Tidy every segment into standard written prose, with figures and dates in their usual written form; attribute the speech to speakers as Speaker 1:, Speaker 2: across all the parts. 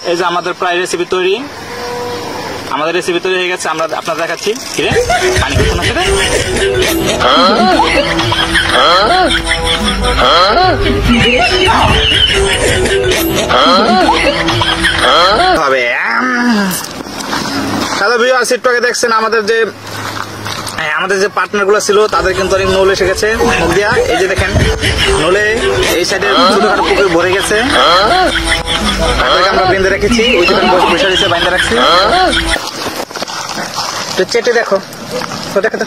Speaker 1: এই যে আমাদের প্রায় রেসিপি তৈরি, আমাদের রেসিপি তৈরি হয়ে গেছে। আমরা আপনাদের দেখাচ্ছি। কিরে পানি করছো না সেটা? হ্যালো ভিউয়ার্স, একটু আগে দেখছেন আমাদের যে পার্টনার গুলো ছিল তাদের কিন্তু অনেক নল এসে গেছে মুখ দিয়া। এই যে দেখেন নলে এই সাইডে ছোটখাটো পুকুর ভরে গেছে, আমরা বেঁধে রেখেছি। ওই যে বসে দিচ্ছে, বেঁধে রাখছি। তো চেটে দেখো, তো দেখো,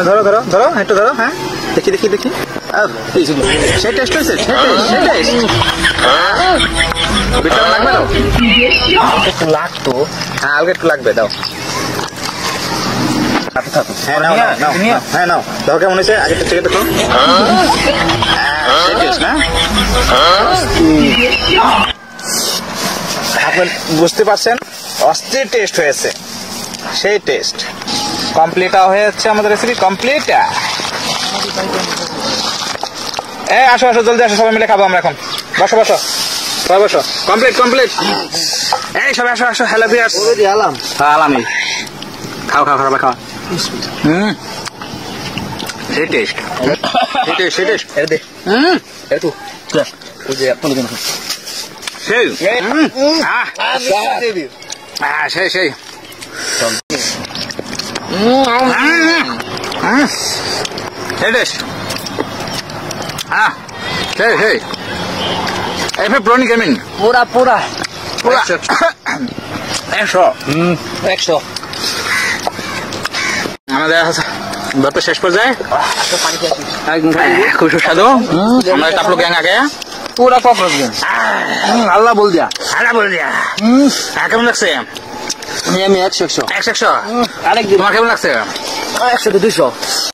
Speaker 1: ধরো ধরো ধরো, একটু ধরো। হ্যাঁ দেখি দেখি দেখি, সেই টেস্ট হয়েছে, সেই টেস্ট। বিটটা লাগবে দাও, একটু লাগতো। হ্যাঁ আলগে একটু লাগবে, দাও। হ্যাঁ নাও নাও, হ্যাঁ নাও, দেখো কেমন হয়েছে। আগে থেকে দেখো, সেই টেস্ট না? আপনি বুঝতে পারছেন, অস্থির টেস্ট হয়েছে, সেই টেস্ট। কমপ্লিট হয়ে যাচ্ছে আমাদের রেসিপি, কমপ্লিট। আসো আসো, জলদি আসো, সবাই মিলে খাবো আমরা এখন। বসো বসো, সবাই বসো। Complete complete. এই সবাই আসো আসো। হ্যালো ভিউয়ার্স, আলামি, খাও খাও খাও খাও। সেই টেস্ট, সেই টেস্ট, সেই টেস্ট। এর দে, এর তু ওই যে আপনি কেন সেই সেই সেই সেই টেস্ট। সেই সেই এফে প্রনি গেমিং পুরা পুরা পুরা 100 আমাদের ব্যাপার শেষ পর্যায়ে খুব সুস্বাদু। আমরা টাপলো গ্যাং আগে পুরা ককরোচ গ্যাং। আল্লাহ বল দিয়া, আল্লাহ বল দিয়া। কেমন লাগছে? আমি 100 তোমার কেমন লাগছে? 100 200।